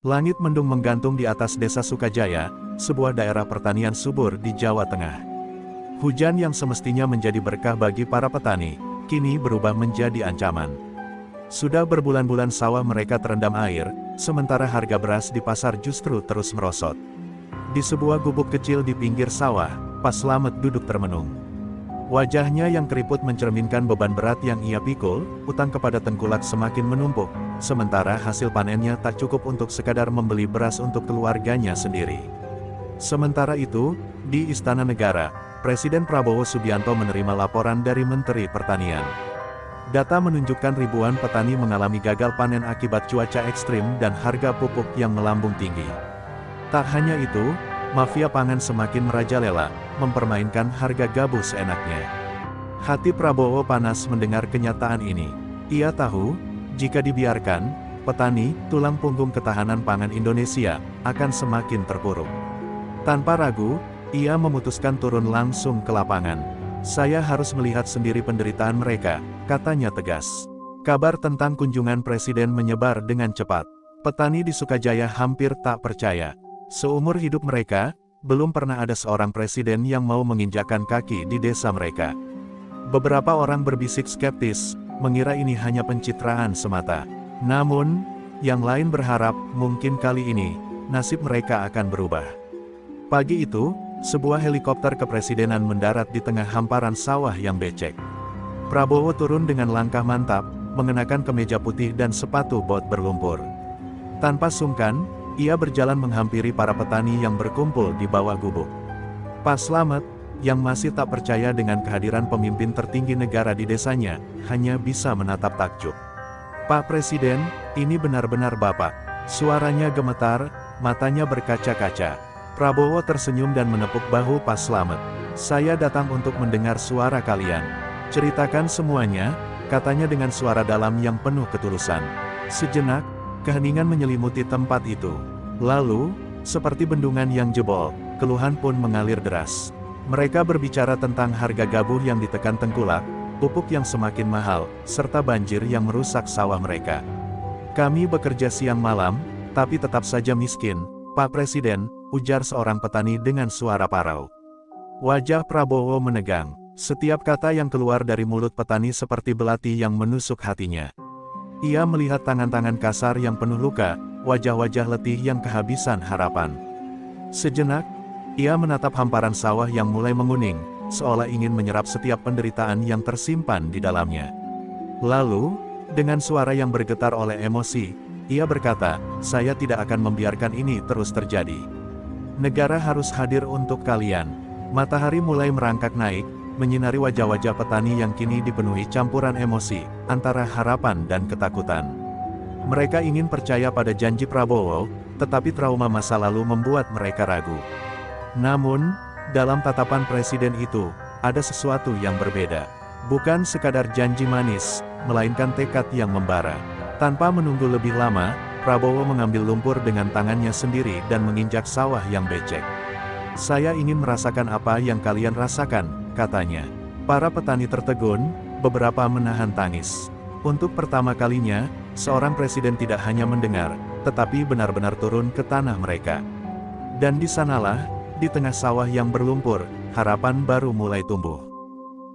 Langit mendung menggantung di atas desa Sukajaya, sebuah daerah pertanian subur di Jawa Tengah. Hujan yang semestinya menjadi berkah bagi para petani, kini berubah menjadi ancaman. Sudah berbulan-bulan sawah mereka terendam air, sementara harga beras di pasar justru terus merosot. Di sebuah gubuk kecil di pinggir sawah, Pak Slamet duduk termenung. Wajahnya yang keriput mencerminkan beban berat yang ia pikul, utang kepada tengkulak semakin menumpuk, sementara hasil panennya tak cukup untuk sekadar membeli beras untuk keluarganya sendiri. Sementara itu, di Istana Negara, Presiden Prabowo Subianto menerima laporan dari Menteri Pertanian. Data menunjukkan ribuan petani mengalami gagal panen akibat cuaca ekstrim dan harga pupuk yang melambung tinggi. Tak hanya itu, mafia pangan semakin merajalela, mempermainkan harga gabus seenaknya. Hati Prabowo panas mendengar kenyataan ini. Ia tahu, jika dibiarkan, petani, tulang punggung ketahanan pangan Indonesia, akan semakin terpuruk. Tanpa ragu, ia memutuskan turun langsung ke lapangan. Saya harus melihat sendiri penderitaan mereka, katanya tegas. Kabar tentang kunjungan Presiden menyebar dengan cepat. Petani di Sukajaya hampir tak percaya. Seumur hidup mereka, belum pernah ada seorang presiden yang mau menginjakkan kaki di desa mereka. Beberapa orang berbisik skeptis, mengira ini hanya pencitraan semata. Namun, yang lain berharap, mungkin kali ini, nasib mereka akan berubah. Pagi itu, sebuah helikopter kepresidenan mendarat di tengah hamparan sawah yang becek. Prabowo turun dengan langkah mantap, mengenakan kemeja putih dan sepatu bot berlumpur. Tanpa sungkan, ia berjalan menghampiri para petani yang berkumpul di bawah gubuk. Pak Slamet, yang masih tak percaya dengan kehadiran pemimpin tertinggi negara di desanya, hanya bisa menatap takjub. "Pak Presiden, ini benar-benar Bapak." Suaranya gemetar, matanya berkaca-kaca. Prabowo tersenyum dan menepuk bahu Pak Slamet. "Saya datang untuk mendengar suara kalian. Ceritakan semuanya," katanya dengan suara dalam yang penuh ketulusan. Sejenak, keheningan menyelimuti tempat itu. Lalu, seperti bendungan yang jebol, keluhan pun mengalir deras. Mereka berbicara tentang harga gabah yang ditekan tengkulak, pupuk yang semakin mahal, serta banjir yang merusak sawah mereka. "Kami bekerja siang malam, tapi tetap saja miskin, Pak Presiden," ujar seorang petani dengan suara parau. Wajah Prabowo menegang. Setiap kata yang keluar dari mulut petani seperti belati yang menusuk hatinya. Ia melihat tangan-tangan kasar yang penuh luka, wajah-wajah letih yang kehabisan harapan. Sejenak, ia menatap hamparan sawah yang mulai menguning, seolah ingin menyerap setiap penderitaan yang tersimpan di dalamnya. Lalu, dengan suara yang bergetar oleh emosi, ia berkata, "Saya tidak akan membiarkan ini terus terjadi. Negara harus hadir untuk kalian." Matahari mulai merangkak naik, menyinari wajah-wajah petani yang kini dipenuhi campuran emosi, antara harapan dan ketakutan. Mereka ingin percaya pada janji Prabowo, tetapi trauma masa lalu membuat mereka ragu. Namun, dalam tatapan presiden itu, ada sesuatu yang berbeda. Bukan sekadar janji manis, melainkan tekad yang membara. Tanpa menunggu lebih lama, Prabowo mengambil lumpur dengan tangannya sendiri dan menginjak sawah yang becek. "Saya ingin merasakan apa yang kalian rasakan," katanya. Para petani tertegun, beberapa menahan tangis. Untuk pertama kalinya, seorang presiden tidak hanya mendengar, tetapi benar-benar turun ke tanah mereka. Dan di sanalah, di tengah sawah yang berlumpur, harapan baru mulai tumbuh.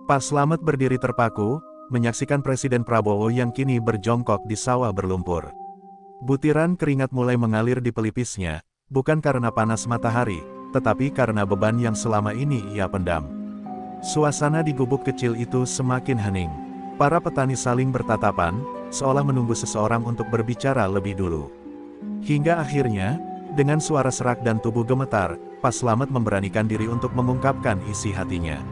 Pak Slamet berdiri terpaku, menyaksikan Presiden Prabowo yang kini berjongkok di sawah berlumpur. Butiran keringat mulai mengalir di pelipisnya, bukan karena panas matahari, tetapi karena beban yang selama ini ia pendam. Suasana di gubuk kecil itu semakin hening. Para petani saling bertatapan, seolah menunggu seseorang untuk berbicara lebih dulu. Hingga akhirnya, dengan suara serak dan tubuh gemetar, Pak Slamet memberanikan diri untuk mengungkapkan isi hatinya.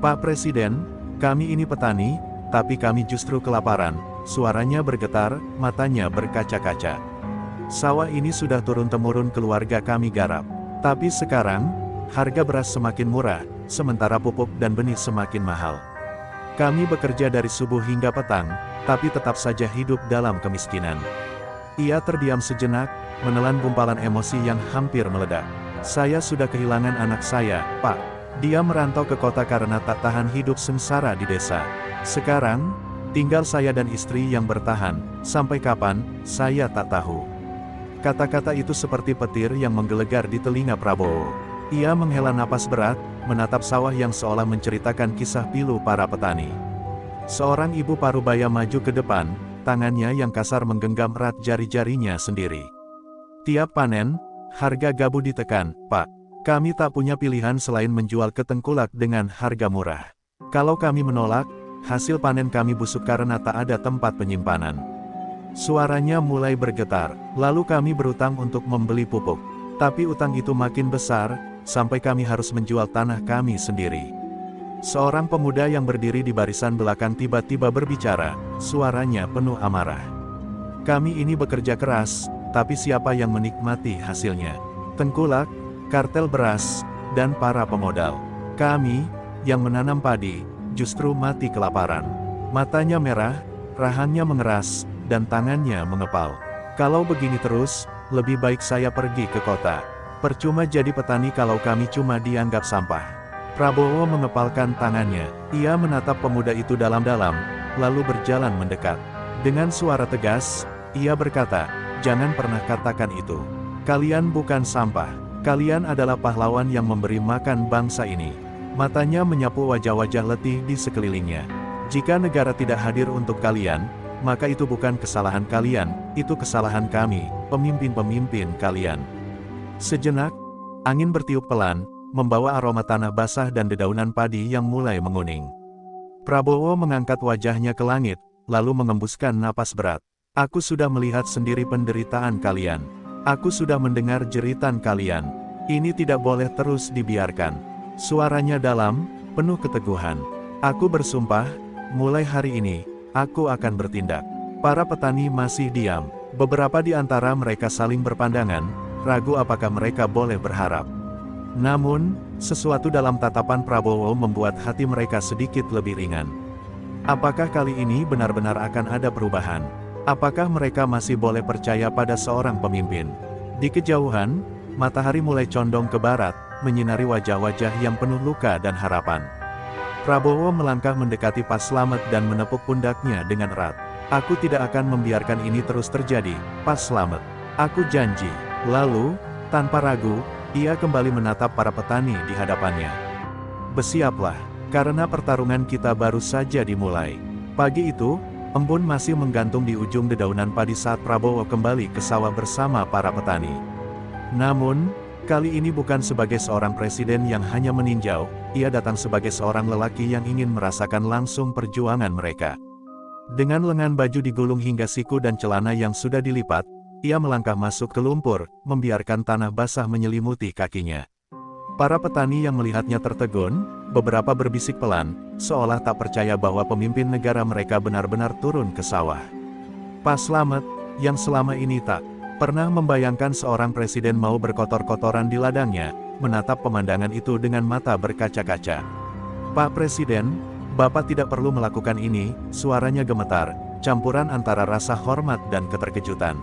"Pak Presiden, kami ini petani, tapi kami justru kelaparan." Suaranya bergetar, matanya berkaca-kaca. "Sawah ini sudah turun-temurun keluarga kami garap. Tapi sekarang, harga beras semakin murah, sementara pupuk dan benih semakin mahal. Kami bekerja dari subuh hingga petang, tapi tetap saja hidup dalam kemiskinan." Ia terdiam sejenak, menelan gumpalan emosi yang hampir meledak. "Saya sudah kehilangan anak saya, Pak. Dia merantau ke kota karena tak tahan hidup sengsara di desa. Sekarang, tinggal saya dan istri yang bertahan. Sampai kapan, saya tak tahu." Kata-kata itu seperti petir yang menggelegar di telinga Prabowo. Ia menghela napas berat, menatap sawah yang seolah menceritakan kisah pilu para petani. Seorang ibu parubaya maju ke depan, tangannya yang kasar menggenggam erat jari-jarinya sendiri. Tiap panen, harga gabu ditekan, Pak. Kami tak punya pilihan selain menjual ke tengkulak dengan harga murah. Kalau kami menolak, hasil panen kami busuk karena tak ada tempat penyimpanan. Suaranya mulai bergetar, lalu kami berutang untuk membeli pupuk. Tapi utang itu makin besar, sampai kami harus menjual tanah kami sendiri. Seorang pemuda yang berdiri di barisan belakang tiba-tiba berbicara, suaranya penuh amarah. Kami ini bekerja keras, tapi siapa yang menikmati hasilnya? Tengkulak, kartel beras, dan para pemodal. Kami, yang menanam padi, justru mati kelaparan. Matanya merah, rahangnya mengeras, dan tangannya mengepal. Kalau begini terus, lebih baik saya pergi ke kota. Percuma jadi petani kalau kami cuma dianggap sampah. Prabowo mengepalkan tangannya. Ia menatap pemuda itu dalam-dalam, lalu berjalan mendekat. Dengan suara tegas, ia berkata, "Jangan pernah katakan itu. Kalian bukan sampah. Kalian adalah pahlawan yang memberi makan bangsa ini." Matanya menyapu wajah-wajah letih di sekelilingnya. "Jika negara tidak hadir untuk kalian, maka itu bukan kesalahan kalian, itu kesalahan kami, pemimpin-pemimpin kalian." Sejenak, angin bertiup pelan, membawa aroma tanah basah dan dedaunan padi yang mulai menguning. Prabowo mengangkat wajahnya ke langit, lalu mengembuskan napas berat. "Aku sudah melihat sendiri penderitaan kalian. Aku sudah mendengar jeritan kalian. Ini tidak boleh terus dibiarkan." Suaranya dalam, penuh keteguhan. "Aku bersumpah, mulai hari ini, aku akan bertindak." Para petani masih diam. Beberapa di antara mereka saling berpandangan, ragu apakah mereka boleh berharap. Namun, sesuatu dalam tatapan Prabowo membuat hati mereka sedikit lebih ringan. Apakah kali ini benar-benar akan ada perubahan? Apakah mereka masih boleh percaya pada seorang pemimpin? Di kejauhan, matahari mulai condong ke barat, menyinari wajah-wajah yang penuh luka dan harapan. Prabowo melangkah mendekati Pak Slamet dan menepuk pundaknya dengan erat. "Aku tidak akan membiarkan ini terus terjadi, Pak Slamet. Aku janji." Lalu, tanpa ragu, ia kembali menatap para petani di hadapannya. "Bersiaplah, karena pertarungan kita baru saja dimulai." Pagi itu, embun masih menggantung di ujung dedaunan padi saat Prabowo kembali ke sawah bersama para petani. Namun, kali ini bukan sebagai seorang presiden yang hanya meninjau, ia datang sebagai seorang lelaki yang ingin merasakan langsung perjuangan mereka. Dengan lengan baju digulung hingga siku dan celana yang sudah dilipat, ia melangkah masuk ke lumpur, membiarkan tanah basah menyelimuti kakinya. Para petani yang melihatnya tertegun, beberapa berbisik pelan, seolah tak percaya bahwa pemimpin negara mereka benar-benar turun ke sawah. Pak Slamet, yang selama ini tak pernah membayangkan seorang presiden mau berkotor-kotoran di ladangnya, menatap pemandangan itu dengan mata berkaca-kaca. "Pak Presiden, Bapak tidak perlu melakukan ini," suaranya gemetar, campuran antara rasa hormat dan keterkejutan.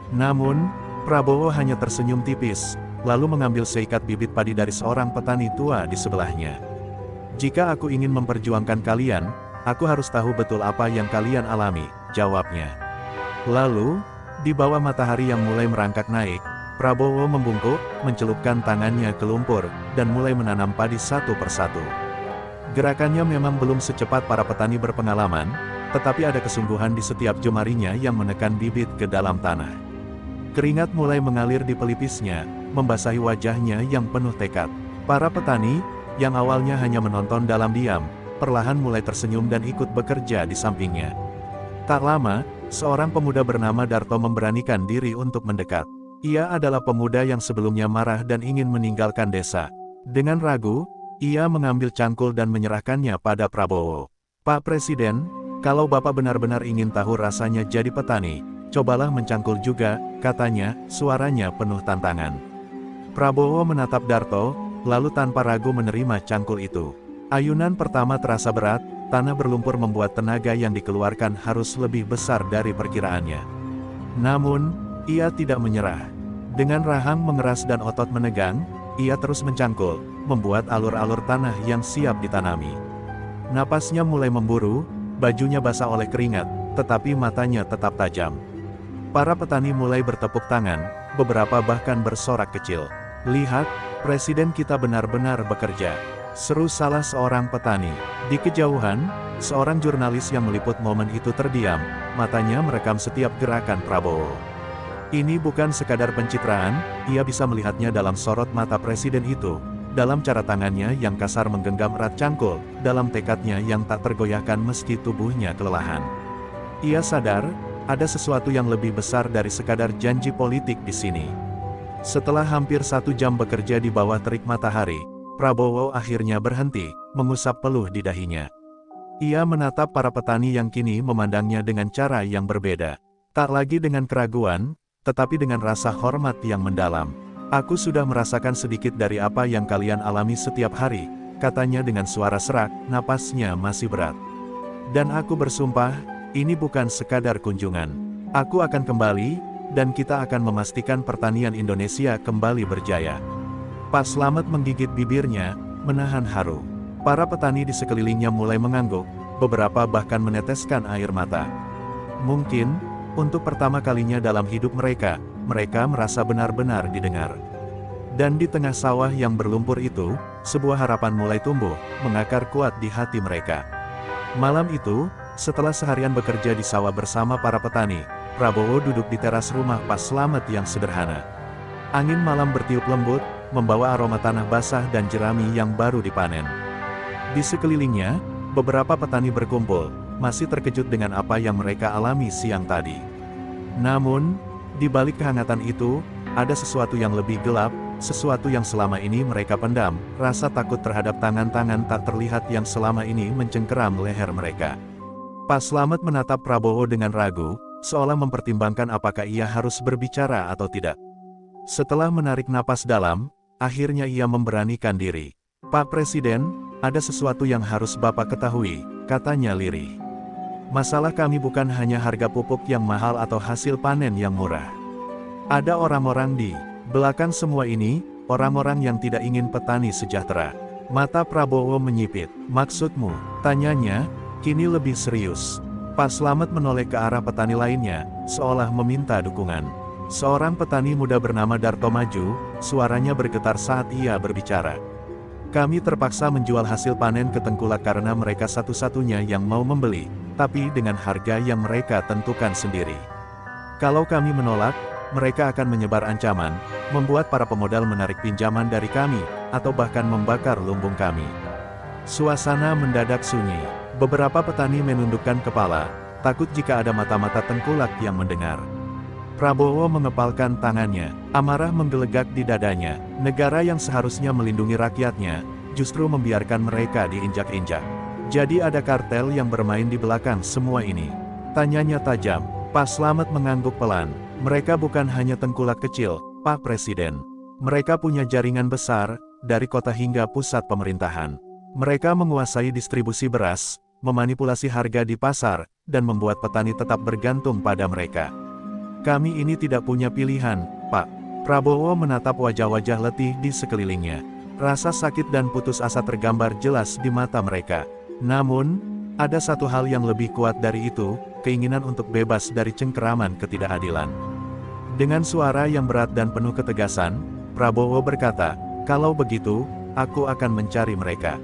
Namun, Prabowo hanya tersenyum tipis, lalu mengambil seikat bibit padi dari seorang petani tua di sebelahnya. "Jika aku ingin memperjuangkan kalian, aku harus tahu betul apa yang kalian alami," jawabnya. Lalu, di bawah matahari yang mulai merangkak naik, Prabowo membungkuk, mencelupkan tangannya ke lumpur, dan mulai menanam padi satu persatu. Gerakannya memang belum secepat para petani berpengalaman, tetapi ada kesungguhan di setiap jemarinya yang menekan bibit ke dalam tanah. Keringat mulai mengalir di pelipisnya, membasahi wajahnya yang penuh tekad. Para petani, yang awalnya hanya menonton dalam diam, perlahan mulai tersenyum dan ikut bekerja di sampingnya. Tak lama, seorang pemuda bernama Darto memberanikan diri untuk mendekat. Ia adalah pemuda yang sebelumnya marah dan ingin meninggalkan desa. Dengan ragu, ia mengambil cangkul dan menyerahkannya pada Prabowo. "Pak Presiden, kalau Bapak benar-benar ingin tahu rasanya jadi petani, cobalah mencangkul juga," katanya, suaranya penuh tantangan. Prabowo menatap Darto, lalu tanpa ragu menerima cangkul itu. Ayunan pertama terasa berat, tanah berlumpur membuat tenaga yang dikeluarkan harus lebih besar dari perkiraannya. Namun, ia tidak menyerah. Dengan rahang mengeras dan otot menegang, ia terus mencangkul, membuat alur-alur tanah yang siap ditanami. Napasnya mulai memburu, bajunya basah oleh keringat, tetapi matanya tetap tajam. Para petani mulai bertepuk tangan, beberapa bahkan bersorak kecil. "Lihat, presiden kita benar-benar bekerja," seru salah seorang petani. Di kejauhan, seorang jurnalis yang meliput momen itu terdiam, matanya merekam setiap gerakan Prabowo. Ini bukan sekadar pencitraan, ia bisa melihatnya dalam sorot mata presiden itu, dalam cara tangannya yang kasar menggenggam erat cangkul, dalam tekadnya yang tak tergoyahkan meski tubuhnya kelelahan. Ia sadar, ada sesuatu yang lebih besar dari sekadar janji politik di sini. Setelah hampir 1 jam bekerja di bawah terik matahari, Prabowo akhirnya berhenti, mengusap peluh di dahinya. Ia menatap para petani yang kini memandangnya dengan cara yang berbeda. Tak lagi dengan keraguan, tetapi dengan rasa hormat yang mendalam. "Aku sudah merasakan sedikit dari apa yang kalian alami setiap hari," katanya dengan suara serak, napasnya masih berat. "Dan aku bersumpah, ini bukan sekadar kunjungan. Aku akan kembali, dan kita akan memastikan pertanian Indonesia kembali berjaya." Pak Slamet menggigit bibirnya, menahan haru. Para petani di sekelilingnya mulai mengangguk, beberapa bahkan meneteskan air mata. Mungkin, untuk pertama kalinya dalam hidup mereka merasa benar-benar didengar. Dan di tengah sawah yang berlumpur itu, sebuah harapan mulai tumbuh, mengakar kuat di hati mereka. Malam itu, setelah seharian bekerja di sawah bersama para petani, Prabowo duduk di teras rumah Pak Slamet yang sederhana. Angin malam bertiup lembut, membawa aroma tanah basah dan jerami yang baru dipanen. Di sekelilingnya, beberapa petani berkumpul, masih terkejut dengan apa yang mereka alami siang tadi. Namun, di balik kehangatan itu, ada sesuatu yang lebih gelap, sesuatu yang selama ini mereka pendam, rasa takut terhadap tangan-tangan tak terlihat yang selama ini mencengkeram leher mereka. Pak Slamet menatap Prabowo dengan ragu, seolah mempertimbangkan apakah ia harus berbicara atau tidak. Setelah menarik napas dalam, akhirnya ia memberanikan diri. "Pak Presiden, ada sesuatu yang harus Bapak ketahui," katanya lirih. "Masalah kami bukan hanya harga pupuk yang mahal atau hasil panen yang murah. Ada orang-orang di belakang semua ini, orang-orang yang tidak ingin petani sejahtera." Mata Prabowo menyipit. "Maksudmu?" tanyanya, kini lebih serius. Pak Slamet menoleh ke arah petani lainnya, seolah meminta dukungan. Seorang petani muda bernama Darto maju, suaranya bergetar saat ia berbicara. "Kami terpaksa menjual hasil panen ke Tengkulak karena mereka satu-satunya yang mau membeli, tapi dengan harga yang mereka tentukan sendiri. Kalau kami menolak, mereka akan menyebar ancaman, membuat para pemodal menarik pinjaman dari kami, atau bahkan membakar lumbung kami." Suasana mendadak sunyi. Beberapa petani menundukkan kepala, takut jika ada mata-mata Tengkulak yang mendengar. Prabowo mengepalkan tangannya, amarah menggelegak di dadanya. Negara yang seharusnya melindungi rakyatnya, justru membiarkan mereka diinjak-injak. "Jadi ada kartel yang bermain di belakang semua ini?" tanyanya tajam. Pak Slamet mengangguk pelan. "Mereka bukan hanya Tengkulak kecil, Pak Presiden. Mereka punya jaringan besar, dari kota hingga pusat pemerintahan. Mereka menguasai distribusi beras, memanipulasi harga di pasar, dan membuat petani tetap bergantung pada mereka. Kami ini tidak punya pilihan, Pak." Prabowo menatap wajah-wajah letih di sekelilingnya. Rasa sakit dan putus asa tergambar jelas di mata mereka. Namun, ada satu hal yang lebih kuat dari itu, keinginan untuk bebas dari cengkeraman ketidakadilan. Dengan suara yang berat dan penuh ketegasan, Prabowo berkata, "Kalau begitu, aku akan mencari mereka.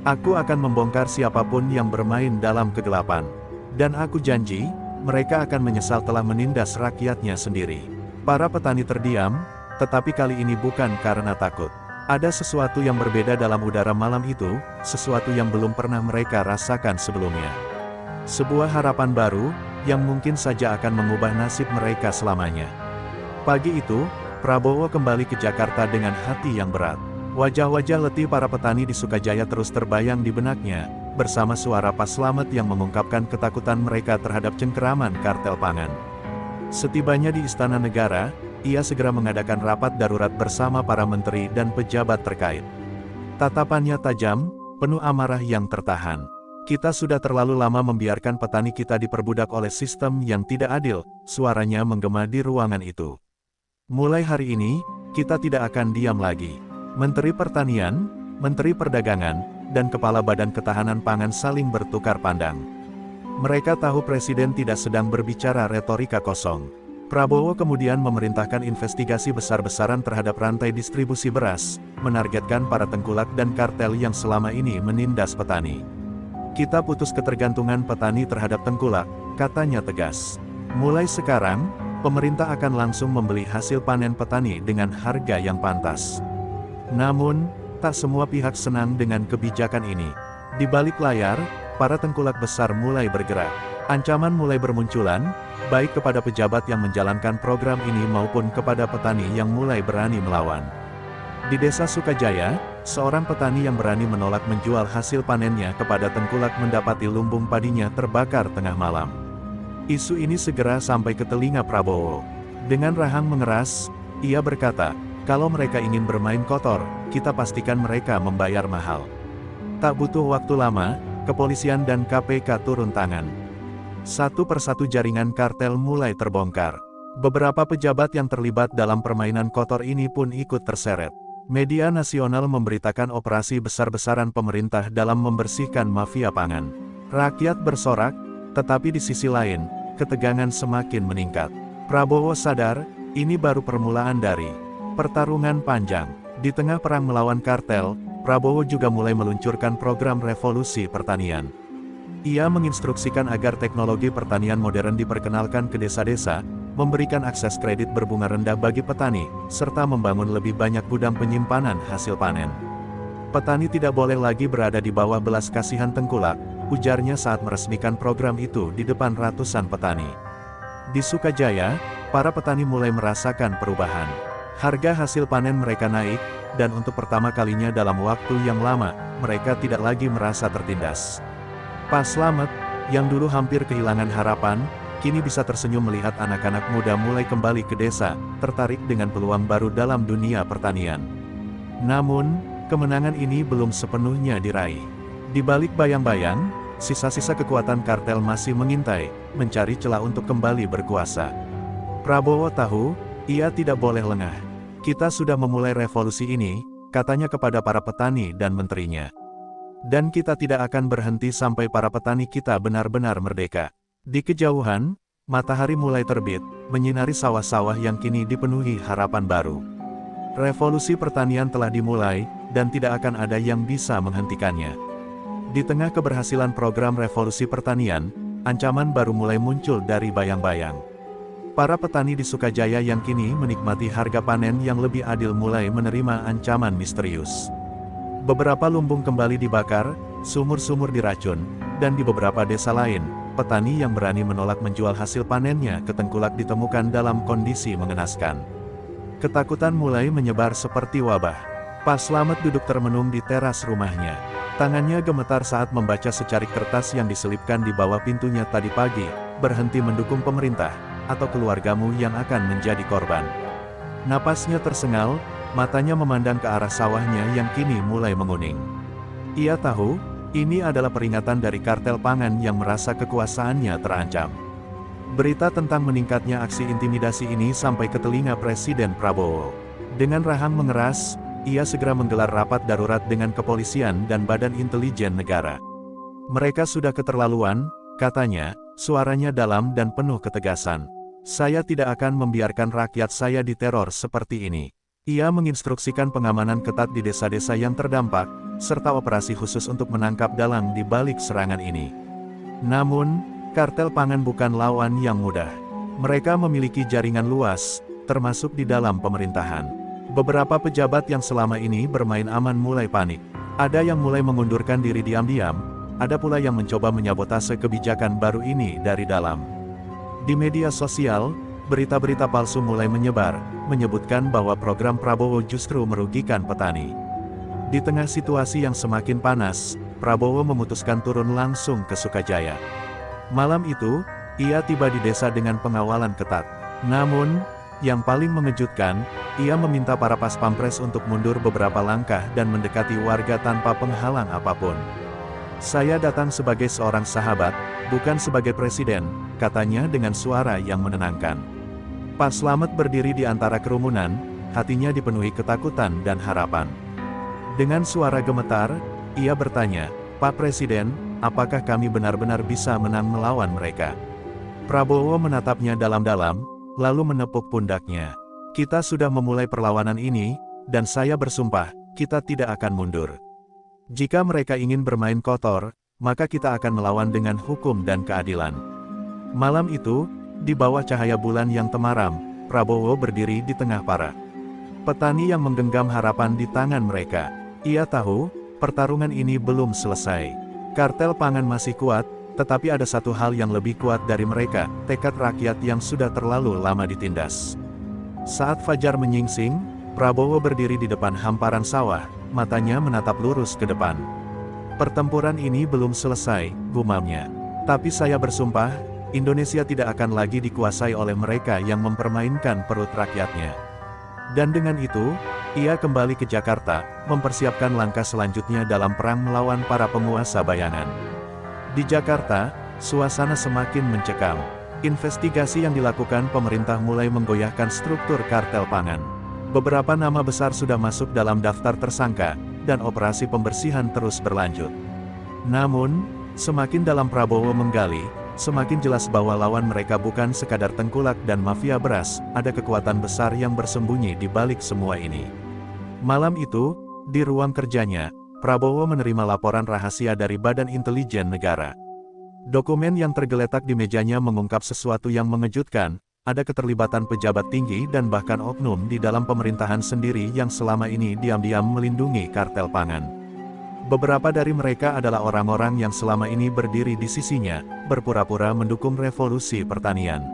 Aku akan membongkar siapapun yang bermain dalam kegelapan. Dan aku janji, mereka akan menyesal telah menindas rakyatnya sendiri." Para petani terdiam, tetapi kali ini bukan karena takut. Ada sesuatu yang berbeda dalam udara malam itu, sesuatu yang belum pernah mereka rasakan sebelumnya. Sebuah harapan baru, yang mungkin saja akan mengubah nasib mereka selamanya. Pagi itu, Prabowo kembali ke Jakarta dengan hati yang berat. Wajah-wajah letih para petani di Sukajaya terus terbayang di benaknya, bersama suara Pak Slamet yang mengungkapkan ketakutan mereka terhadap cengkeraman kartel pangan. Setibanya di Istana Negara, ia segera mengadakan rapat darurat bersama para menteri dan pejabat terkait. Tatapannya tajam, penuh amarah yang tertahan. "Kita sudah terlalu lama membiarkan petani kita diperbudak oleh sistem yang tidak adil," suaranya menggema di ruangan itu. "Mulai hari ini, kita tidak akan diam lagi." Menteri Pertanian, Menteri Perdagangan, dan Kepala Badan Ketahanan Pangan saling bertukar pandang. Mereka tahu Presiden tidak sedang berbicara retorika kosong. Prabowo kemudian memerintahkan investigasi besar-besaran terhadap rantai distribusi beras, menargetkan para tengkulak dan kartel yang selama ini menindas petani. Kita putus ketergantungan petani terhadap tengkulak, katanya tegas. Mulai sekarang, pemerintah akan langsung membeli hasil panen petani dengan harga yang pantas. Namun, tak semua pihak senang dengan kebijakan ini. Di balik layar, para tengkulak besar mulai bergerak. Ancaman mulai bermunculan, baik kepada pejabat yang menjalankan program ini maupun kepada petani yang mulai berani melawan. Di Desa Sukajaya, seorang petani yang berani menolak menjual hasil panennya kepada tengkulak mendapati lumbung padinya terbakar tengah malam. Isu ini segera sampai ke telinga Prabowo. Dengan rahang mengeras, ia berkata, "Kalau mereka ingin bermain kotor, kita pastikan mereka membayar mahal." Tak butuh waktu lama, kepolisian dan KPK turun tangan. Satu persatu jaringan kartel mulai terbongkar. Beberapa pejabat yang terlibat dalam permainan kotor ini pun ikut terseret. Media nasional memberitakan operasi besar-besaran pemerintah dalam membersihkan mafia pangan. Rakyat bersorak, tetapi di sisi lain, ketegangan semakin meningkat. Prabowo sadar, ini baru permulaan dari pertarungan panjang. Di tengah perang melawan kartel, Prabowo juga mulai meluncurkan program revolusi pertanian. Ia menginstruksikan agar teknologi pertanian modern diperkenalkan ke desa-desa, memberikan akses kredit berbunga rendah bagi petani, serta membangun lebih banyak gudang penyimpanan hasil panen. Petani tidak boleh lagi berada di bawah belas kasihan tengkulak, ujarnya saat meresmikan program itu di depan ratusan petani. Di Sukajaya, para petani mulai merasakan perubahan. Harga hasil panen mereka naik, dan untuk pertama kalinya dalam waktu yang lama, mereka tidak lagi merasa tertindas. Pak Slamet, yang dulu hampir kehilangan harapan, kini bisa tersenyum melihat anak-anak muda mulai kembali ke desa, tertarik dengan peluang baru dalam dunia pertanian. Namun, kemenangan ini belum sepenuhnya diraih. Di balik bayang-bayang, sisa-sisa kekuatan kartel masih mengintai, mencari celah untuk kembali berkuasa. Prabowo tahu, ia tidak boleh lengah. Kita sudah memulai revolusi ini, katanya kepada para petani dan menterinya. Dan kita tidak akan berhenti sampai para petani kita benar-benar merdeka. Di kejauhan, matahari mulai terbit, menyinari sawah-sawah yang kini dipenuhi harapan baru. Revolusi pertanian telah dimulai, dan tidak akan ada yang bisa menghentikannya. Di tengah keberhasilan program revolusi pertanian, ancaman baru mulai muncul dari bayang-bayang. Para petani di Sukajaya yang kini menikmati harga panen yang lebih adil mulai menerima ancaman misterius. Beberapa lumbung kembali dibakar, sumur-sumur diracun, dan di beberapa desa lain, petani yang berani menolak menjual hasil panennya ke tengkulak ditemukan dalam kondisi mengenaskan. Ketakutan mulai menyebar seperti wabah. Pak Slamet duduk termenung di teras rumahnya. Tangannya gemetar saat membaca secarik kertas yang diselipkan di bawah pintunya tadi pagi, "Berhenti mendukung pemerintah, atau keluargamu yang akan menjadi korban." Napasnya tersengal, matanya memandang ke arah sawahnya yang kini mulai menguning. Ia tahu, ini adalah peringatan dari kartel pangan yang merasa kekuasaannya terancam. Berita tentang meningkatnya aksi intimidasi ini sampai ke telinga Presiden Prabowo. Dengan rahang mengeras, ia segera menggelar rapat darurat dengan kepolisian dan Badan Intelijen Negara. "Mereka sudah keterlaluan," katanya, suaranya dalam dan penuh ketegasan. "Saya tidak akan membiarkan rakyat saya diteror seperti ini." Ia menginstruksikan pengamanan ketat di desa-desa yang terdampak, serta operasi khusus untuk menangkap dalang di balik serangan ini. Namun, kartel pangan bukan lawan yang mudah. Mereka memiliki jaringan luas, termasuk di dalam pemerintahan. Beberapa pejabat yang selama ini bermain aman mulai panik. Ada yang mulai mengundurkan diri diam-diam, ada pula yang mencoba menyabotase kebijakan baru ini dari dalam. Di media sosial, berita-berita palsu mulai menyebar, menyebutkan bahwa program Prabowo justru merugikan petani. Di tengah situasi yang semakin panas, Prabowo memutuskan turun langsung ke Sukajaya. Malam itu, ia tiba di desa dengan pengawalan ketat. Namun, yang paling mengejutkan, ia meminta para pas-pampres untuk mundur beberapa langkah dan mendekati warga tanpa penghalang apapun. "Saya datang sebagai seorang sahabat, bukan sebagai presiden," katanya dengan suara yang menenangkan. Pak Slamet berdiri di antara kerumunan, hatinya dipenuhi ketakutan dan harapan. Dengan suara gemetar, ia bertanya, "Pak Presiden, apakah kami benar-benar bisa menang melawan mereka?" Prabowo menatapnya dalam-dalam, lalu menepuk pundaknya. Kita sudah memulai perlawanan ini, dan saya bersumpah, kita tidak akan mundur. Jika mereka ingin bermain kotor, maka kita akan melawan dengan hukum dan keadilan. Malam itu, di bawah cahaya bulan yang temaram, Prabowo berdiri di tengah para petani yang menggenggam harapan di tangan mereka. Ia tahu, pertarungan ini belum selesai. Kartel pangan masih kuat, tetapi ada satu hal yang lebih kuat dari mereka, tekad rakyat yang sudah terlalu lama ditindas. Saat fajar menyingsing, Prabowo berdiri di depan hamparan sawah, matanya menatap lurus ke depan. Pertempuran ini belum selesai, gumamnya. Tapi saya bersumpah, Indonesia tidak akan lagi dikuasai oleh mereka yang mempermainkan perut rakyatnya. Dan dengan itu, ia kembali ke Jakarta, mempersiapkan langkah selanjutnya dalam perang melawan para penguasa bayangan. Di Jakarta, suasana semakin mencekam. Investigasi yang dilakukan pemerintah mulai menggoyahkan struktur kartel pangan. Beberapa nama besar sudah masuk dalam daftar tersangka, dan operasi pembersihan terus berlanjut. Namun, semakin dalam Prabowo menggali, semakin jelas bahwa lawan mereka bukan sekadar tengkulak dan mafia beras, ada kekuatan besar yang bersembunyi di balik semua ini. Malam itu, di ruang kerjanya, Prabowo menerima laporan rahasia dari Badan Intelijen Negara. Dokumen yang tergeletak di mejanya mengungkap sesuatu yang mengejutkan, ada keterlibatan pejabat tinggi dan bahkan oknum di dalam pemerintahan sendiri yang selama ini diam-diam melindungi kartel pangan. Beberapa dari mereka adalah orang-orang yang selama ini berdiri di sisinya, berpura-pura mendukung revolusi pertanian.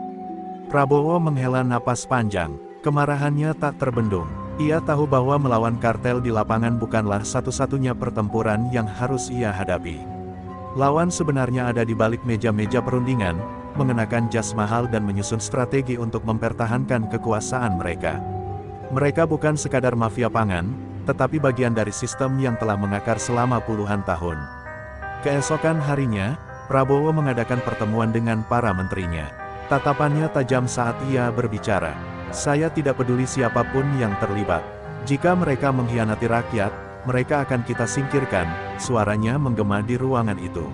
Prabowo menghela napas panjang, kemarahannya tak terbendung. Ia tahu bahwa melawan kartel di lapangan bukanlah satu-satunya pertempuran yang harus ia hadapi. Lawan sebenarnya ada di balik meja-meja perundingan, mengenakan jas mahal dan menyusun strategi untuk mempertahankan kekuasaan mereka. Mereka bukan sekadar mafia pangan, tetapi bagian dari sistem yang telah mengakar selama puluhan tahun. Keesokan harinya, Prabowo mengadakan pertemuan dengan para menterinya. Tatapannya tajam saat ia berbicara. Saya tidak peduli siapapun yang terlibat. Jika mereka mengkhianati rakyat, mereka akan kita singkirkan, suaranya menggema di ruangan itu.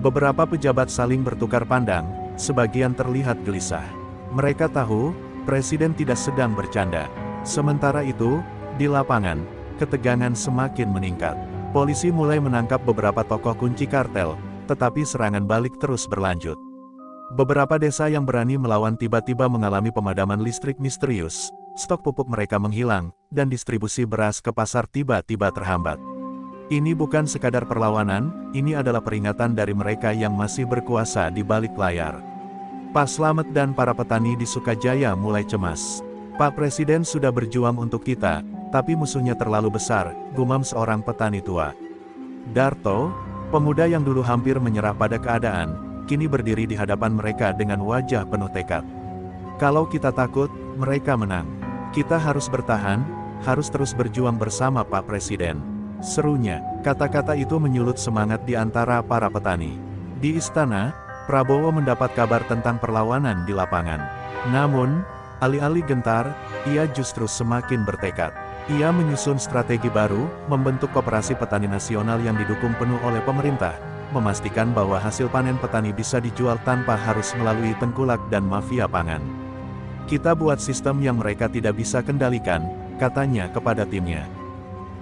Beberapa pejabat saling bertukar pandang, sebagian terlihat gelisah. Mereka tahu, Presiden tidak sedang bercanda. Sementara itu, di lapangan, ketegangan semakin meningkat. Polisi mulai menangkap beberapa tokoh kunci kartel, tetapi serangan balik terus berlanjut. Beberapa desa yang berani melawan tiba-tiba mengalami pemadaman listrik misterius. Stok pupuk mereka menghilang, dan distribusi beras ke pasar tiba-tiba terhambat. Ini bukan sekadar perlawanan, ini adalah peringatan dari mereka yang masih berkuasa di balik layar. Pak Slamet dan para petani di Sukajaya mulai cemas. Pak Presiden sudah berjuang untuk kita, tapi musuhnya terlalu besar, gumam seorang petani tua. Darto, pemuda yang dulu hampir menyerah pada keadaan, kini berdiri di hadapan mereka dengan wajah penuh tekad. Kalau kita takut, mereka menang. Kita harus bertahan, harus terus berjuang bersama Pak Presiden. Serunya, kata-kata itu menyulut semangat di antara para petani. Di istana, Prabowo mendapat kabar tentang perlawanan di lapangan. Namun, alih-alih gentar, ia justru semakin bertekad. Ia menyusun strategi baru, membentuk koperasi petani nasional yang didukung penuh oleh pemerintah, memastikan bahwa hasil panen petani bisa dijual tanpa harus melalui tengkulak dan mafia pangan. Kita buat sistem yang mereka tidak bisa kendalikan, katanya kepada timnya.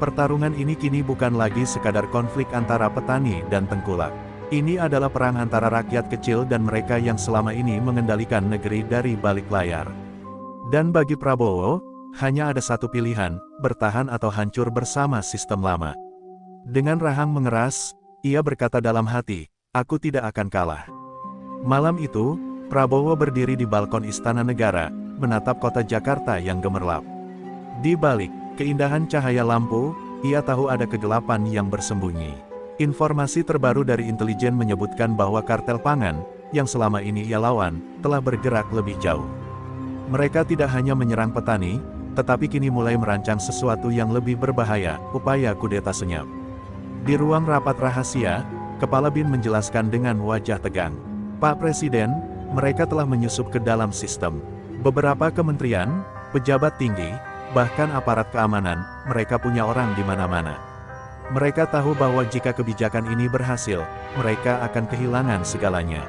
Pertarungan ini kini bukan lagi sekadar konflik antara petani dan tengkulak. Ini adalah perang antara rakyat kecil dan mereka yang selama ini mengendalikan negeri dari balik layar. Dan bagi Prabowo, hanya ada satu pilihan, bertahan atau hancur bersama sistem lama. Dengan rahang mengeras, ia berkata dalam hati, aku tidak akan kalah. Malam itu, Prabowo berdiri di balkon Istana Negara, menatap kota Jakarta yang gemerlap. Di balik keindahan cahaya lampu, ia tahu ada kegelapan yang bersembunyi. Informasi terbaru dari intelijen menyebutkan bahwa kartel pangan, yang selama ini ia lawan, telah bergerak lebih jauh. Mereka tidak hanya menyerang petani, tetapi kini mulai merancang sesuatu yang lebih berbahaya, upaya kudeta senyap. Di ruang rapat rahasia, Kepala BIN menjelaskan dengan wajah tegang. Pak Presiden, mereka telah menyusup ke dalam sistem. Beberapa kementerian, pejabat tinggi, bahkan aparat keamanan, mereka punya orang di mana-mana. Mereka tahu bahwa jika kebijakan ini berhasil, mereka akan kehilangan segalanya.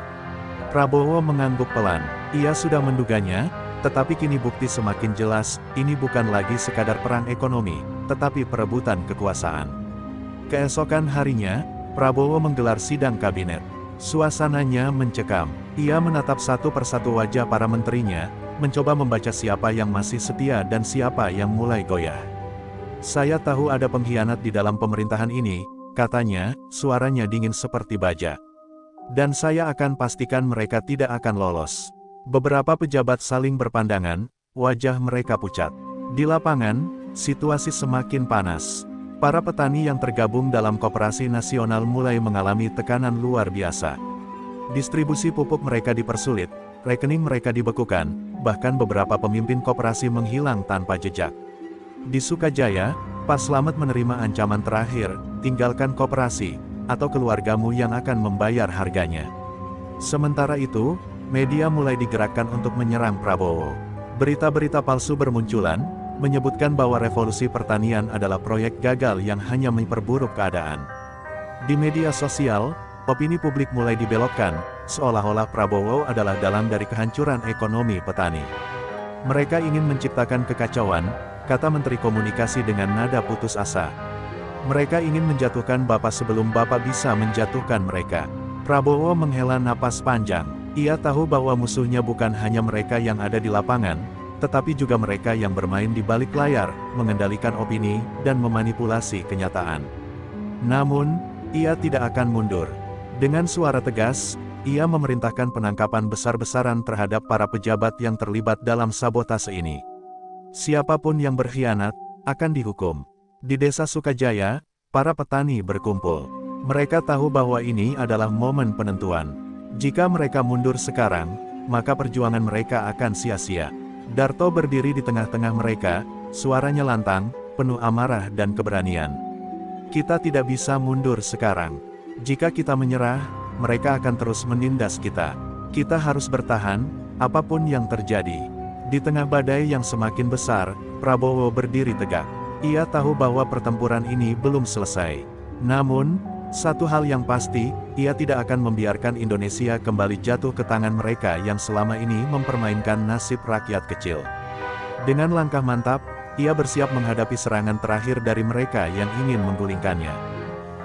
Prabowo mengangguk pelan. Ia sudah menduganya, Tetapi kini bukti semakin jelas, ini bukan lagi sekadar perang ekonomi, tetapi perebutan kekuasaan. Keesokan harinya, Prabowo menggelar sidang kabinet. Suasananya mencekam. Ia menatap satu persatu wajah para menterinya, mencoba membaca siapa yang masih setia dan siapa yang mulai goyah. "Saya tahu ada pengkhianat di dalam pemerintahan ini," katanya, suaranya dingin seperti baja. "Dan saya akan pastikan mereka tidak akan lolos." Beberapa pejabat saling berpandangan, wajah mereka pucat. Di lapangan, situasi semakin panas. Para petani yang tergabung dalam Koperasi Nasional mulai mengalami tekanan luar biasa. Distribusi pupuk mereka dipersulit, rekening mereka dibekukan, bahkan beberapa pemimpin koperasi menghilang tanpa jejak. Di Sukajaya, Pak Slamet menerima ancaman terakhir, "Tinggalkan koperasi, atau keluargamu yang akan membayar harganya." Sementara itu, media mulai digerakkan untuk menyerang Prabowo. Berita-berita palsu bermunculan, menyebutkan bahwa revolusi pertanian adalah proyek gagal yang hanya memperburuk keadaan. Di media sosial, opini publik mulai dibelokkan, seolah-olah Prabowo adalah dalang dari kehancuran ekonomi petani. "Mereka ingin menciptakan kekacauan," kata Menteri Komunikasi dengan nada putus asa. "Mereka ingin menjatuhkan Bapak sebelum Bapak bisa menjatuhkan mereka." Prabowo menghela napas panjang. Ia tahu bahwa musuhnya bukan hanya mereka yang ada di lapangan, tetapi juga mereka yang bermain di balik layar, mengendalikan opini, dan memanipulasi kenyataan. Namun, ia tidak akan mundur. Dengan suara tegas, ia memerintahkan penangkapan besar-besaran terhadap para pejabat yang terlibat dalam sabotase ini. Siapapun yang berkhianat, akan dihukum. Di Desa Sukajaya, para petani berkumpul. Mereka tahu bahwa ini adalah momen penentuan. Jika mereka mundur sekarang, maka perjuangan mereka akan sia-sia. Darto berdiri di tengah-tengah mereka, suaranya lantang, penuh amarah dan keberanian. "Kita tidak bisa mundur sekarang. Jika kita menyerah, mereka akan terus menindas kita. Kita harus bertahan, apapun yang terjadi." Di tengah badai yang semakin besar, Prabowo berdiri tegak. Ia tahu bahwa pertempuran ini belum selesai. Namun, satu hal yang pasti, ia tidak akan membiarkan Indonesia kembali jatuh ke tangan mereka yang selama ini mempermainkan nasib rakyat kecil. Dengan langkah mantap, ia bersiap menghadapi serangan terakhir dari mereka yang ingin menggulingkannya.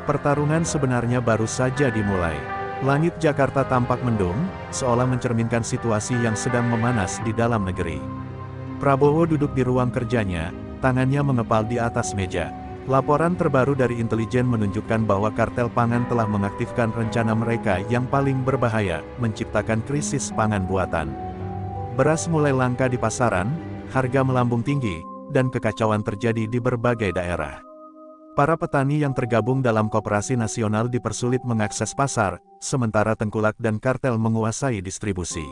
Pertarungan sebenarnya baru saja dimulai. Langit Jakarta tampak mendung, seolah mencerminkan situasi yang sedang memanas di dalam negeri. Prabowo duduk di ruang kerjanya, tangannya mengepal di atas meja. Laporan terbaru dari intelijen menunjukkan bahwa kartel pangan telah mengaktifkan rencana mereka yang paling berbahaya, menciptakan krisis pangan buatan. Beras mulai langka di pasaran, harga melambung tinggi, dan kekacauan terjadi di berbagai daerah. Para petani yang tergabung dalam Koperasi Nasional dipersulit mengakses pasar, sementara tengkulak dan kartel menguasai distribusi.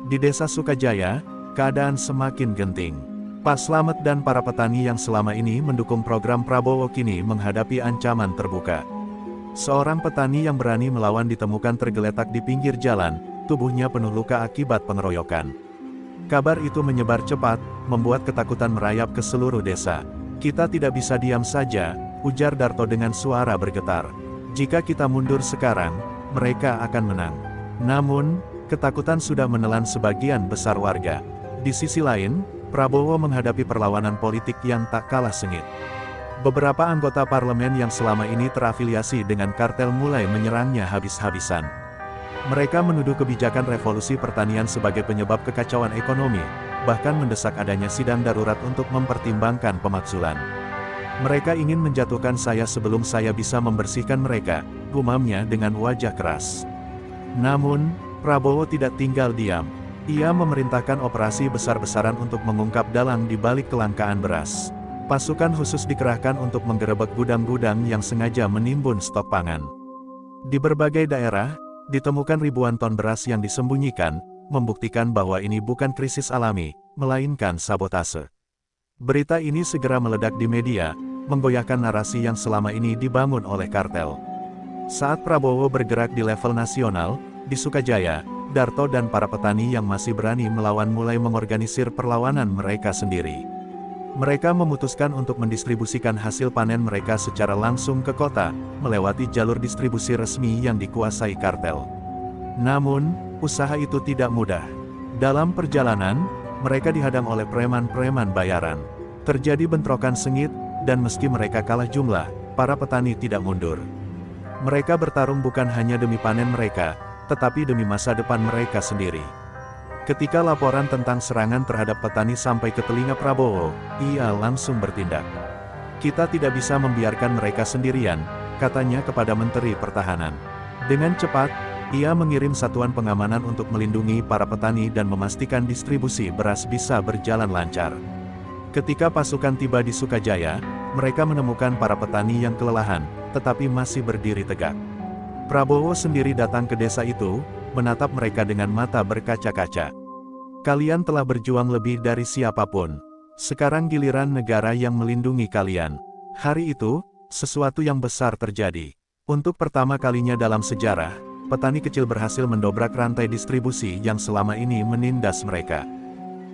Di Desa Sukajaya, keadaan semakin genting. Pak Slamet dan para petani yang selama ini mendukung program Prabowo kini menghadapi ancaman terbuka. Seorang petani yang berani melawan ditemukan tergeletak di pinggir jalan, tubuhnya penuh luka akibat pengeroyokan. Kabar itu menyebar cepat, membuat ketakutan merayap ke seluruh desa. "Kita tidak bisa diam saja," ujar Darto dengan suara bergetar. "Jika kita mundur sekarang, mereka akan menang." Namun, ketakutan sudah menelan sebagian besar warga. Di sisi lain, Prabowo menghadapi perlawanan politik yang tak kalah sengit. Beberapa anggota parlemen yang selama ini terafiliasi dengan kartel mulai menyerangnya habis-habisan. Mereka menuduh kebijakan revolusi pertanian sebagai penyebab kekacauan ekonomi, bahkan mendesak adanya sidang darurat untuk mempertimbangkan pemakzulan. "Mereka ingin menjatuhkan saya sebelum saya bisa membersihkan mereka," gumamnya dengan wajah keras. Namun, Prabowo tidak tinggal diam. Ia memerintahkan operasi besar-besaran untuk mengungkap dalang di balik kelangkaan beras. Pasukan khusus dikerahkan untuk menggerebek gudang-gudang yang sengaja menimbun stok pangan. Di berbagai daerah, ditemukan ribuan ton beras yang disembunyikan, membuktikan bahwa ini bukan krisis alami, melainkan sabotase. Berita ini segera meledak di media, menggoyahkan narasi yang selama ini dibangun oleh kartel. Saat Prabowo bergerak di level nasional, di Sukajaya, Darto dan para petani yang masih berani melawan mulai mengorganisir perlawanan mereka sendiri. Mereka memutuskan untuk mendistribusikan hasil panen mereka secara langsung ke kota, melewati jalur distribusi resmi yang dikuasai kartel. Namun, usaha itu tidak mudah. Dalam perjalanan, Mereka dihadang oleh preman-preman bayaran. Terjadi bentrokan sengit, dan meski mereka kalah jumlah, para petani tidak mundur. Mereka bertarung bukan hanya demi panen mereka, tetapi demi masa depan mereka sendiri. Ketika laporan tentang serangan terhadap petani sampai ke telinga Prabowo, ia langsung bertindak. "Kita tidak bisa membiarkan mereka sendirian," katanya kepada Menteri Pertahanan. Dengan cepat, ia mengirim satuan pengamanan untuk melindungi para petani dan memastikan distribusi beras bisa berjalan lancar. Ketika pasukan tiba di Sukajaya, mereka menemukan para petani yang kelelahan, tetapi masih berdiri tegak. Prabowo sendiri datang ke desa itu, menatap mereka dengan mata berkaca-kaca. "Kalian telah berjuang lebih dari siapapun. Sekarang giliran negara yang melindungi kalian." Hari itu, sesuatu yang besar terjadi. Untuk pertama kalinya dalam sejarah, petani kecil berhasil mendobrak rantai distribusi yang selama ini menindas mereka.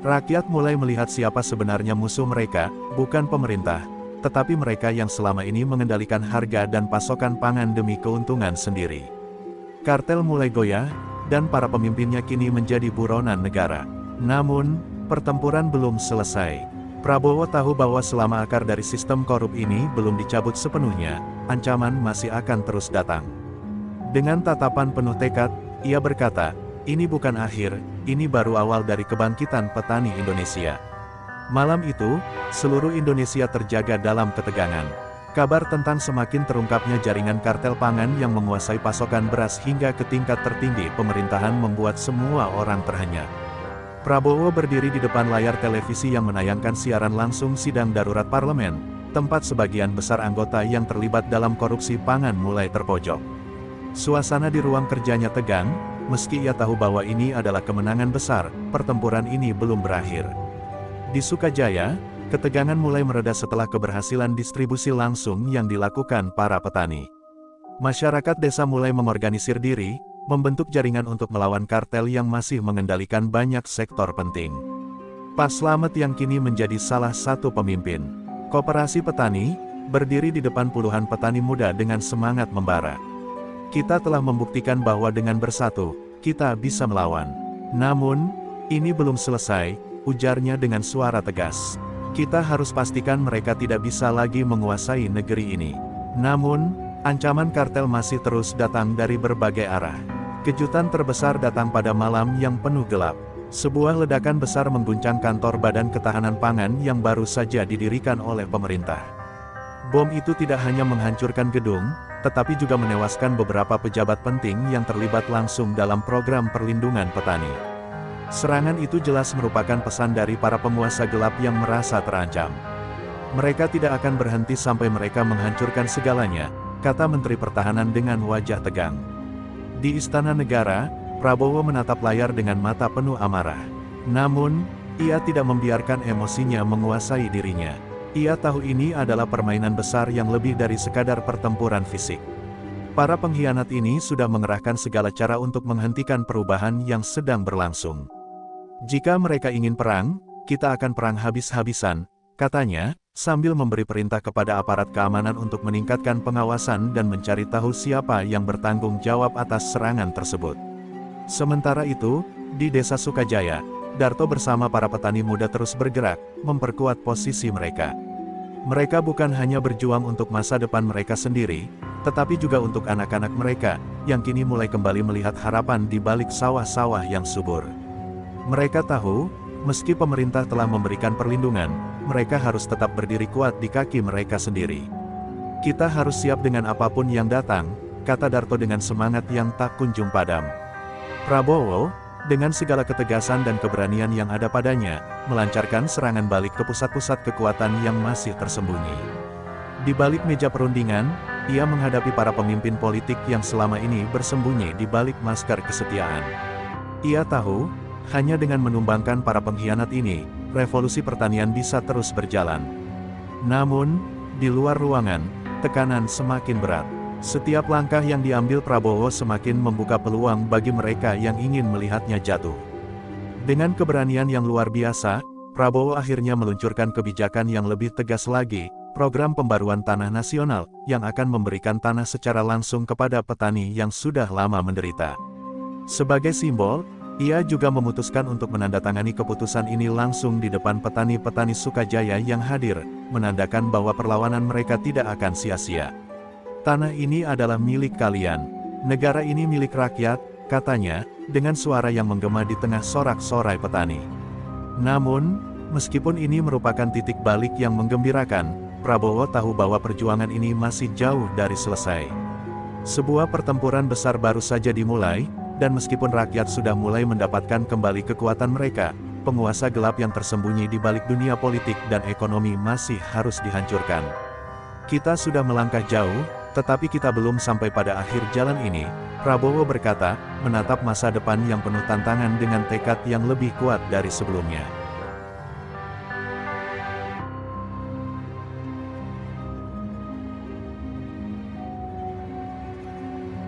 Rakyat mulai melihat siapa sebenarnya musuh mereka, bukan pemerintah, tetapi mereka yang selama ini mengendalikan harga dan pasokan pangan demi keuntungan sendiri. Kartel mulai goyah, dan para pemimpinnya kini menjadi buronan negara. Namun, pertempuran belum selesai. Prabowo tahu bahwa selama akar dari sistem korup ini belum dicabut sepenuhnya, ancaman masih akan terus datang. Dengan tatapan penuh tekad, ia berkata, "Ini bukan akhir, ini baru awal dari kebangkitan petani Indonesia." Malam itu, seluruh Indonesia terjaga dalam ketegangan. Kabar tentang semakin terungkapnya jaringan kartel pangan yang menguasai pasokan beras hingga ke tingkat tertinggi pemerintahan membuat semua orang terhenyak. Prabowo berdiri di depan layar televisi yang menayangkan siaran langsung sidang darurat parlemen, tempat sebagian besar anggota yang terlibat dalam korupsi pangan mulai terpojok. Suasana di ruang kerjanya tegang, meski ia tahu bahwa ini adalah kemenangan besar, pertempuran ini belum berakhir. Di Sukajaya, ketegangan mulai mereda setelah keberhasilan distribusi langsung yang dilakukan para petani. Masyarakat desa mulai mengorganisir diri, membentuk jaringan untuk melawan kartel yang masih mengendalikan banyak sektor penting. Pak Slamet yang kini menjadi salah satu pemimpin Koperasi Petani, berdiri di depan puluhan petani muda dengan semangat membara. "Kita telah membuktikan bahwa dengan bersatu, kita bisa melawan. Namun, ini belum selesai," ujarnya dengan suara tegas. "Kita harus pastikan mereka tidak bisa lagi menguasai negeri ini." Namun, ancaman kartel masih terus datang dari berbagai arah. Kejutan terbesar datang pada malam yang penuh gelap. Sebuah ledakan besar mengguncang kantor Badan Ketahanan Pangan yang baru saja didirikan oleh pemerintah. Bom itu tidak hanya menghancurkan gedung, tetapi juga menewaskan beberapa pejabat penting yang terlibat langsung dalam program perlindungan petani. Serangan itu jelas merupakan pesan dari para penguasa gelap yang merasa terancam. "Mereka tidak akan berhenti sampai mereka menghancurkan segalanya," kata Menteri Pertahanan dengan wajah tegang. Di Istana Negara, Prabowo menatap layar dengan mata penuh amarah. Namun, ia tidak membiarkan emosinya menguasai dirinya. Ia tahu ini adalah permainan besar yang lebih dari sekadar pertempuran fisik. Para pengkhianat ini sudah mengerahkan segala cara untuk menghentikan perubahan yang sedang berlangsung. "Jika mereka ingin perang, kita akan perang habis-habisan," katanya, sambil memberi perintah kepada aparat keamanan untuk meningkatkan pengawasan dan mencari tahu siapa yang bertanggung jawab atas serangan tersebut. Sementara itu, di Desa Sukajaya, Darto bersama para petani muda terus bergerak, memperkuat posisi mereka. Mereka bukan hanya berjuang untuk masa depan mereka sendiri, tetapi juga untuk anak-anak mereka, yang kini mulai kembali melihat harapan di balik sawah-sawah yang subur. Mereka tahu, meski pemerintah telah memberikan perlindungan, mereka harus tetap berdiri kuat di kaki mereka sendiri. "Kita harus siap dengan apapun yang datang," kata Darto dengan semangat yang tak kunjung padam. Prabowo, dengan segala ketegasan dan keberanian yang ada padanya, melancarkan serangan balik ke pusat-pusat kekuatan yang masih tersembunyi. Di balik meja perundingan, ia menghadapi para pemimpin politik yang selama ini bersembunyi di balik masker kesetiaan. Ia tahu, hanya dengan menumbangkan para pengkhianat ini, revolusi pertanian bisa terus berjalan. Namun, di luar ruangan, tekanan semakin berat. Setiap langkah yang diambil Prabowo semakin membuka peluang bagi mereka yang ingin melihatnya jatuh. Dengan keberanian yang luar biasa, Prabowo akhirnya meluncurkan kebijakan yang lebih tegas lagi, program pembaruan tanah nasional, yang akan memberikan tanah secara langsung kepada petani yang sudah lama menderita. Sebagai simbol, Ia juga memutuskan untuk menandatangani keputusan ini langsung di depan petani-petani Sukajaya yang hadir, menandakan bahwa perlawanan mereka tidak akan sia-sia. Tanah ini adalah milik kalian. Negara ini milik rakyat, katanya, dengan suara yang menggema di tengah sorak-sorai petani. Namun, meskipun ini merupakan titik balik yang menggembirakan, Prabowo tahu bahwa perjuangan ini masih jauh dari selesai. Sebuah pertempuran besar baru saja dimulai, dan meskipun rakyat sudah mulai mendapatkan kembali kekuatan mereka, penguasa gelap yang tersembunyi di balik dunia politik dan ekonomi masih harus dihancurkan. Kita sudah melangkah jauh, tetapi kita belum sampai pada akhir jalan ini, Prabowo berkata, menatap masa depan yang penuh tantangan dengan tekad yang lebih kuat dari sebelumnya.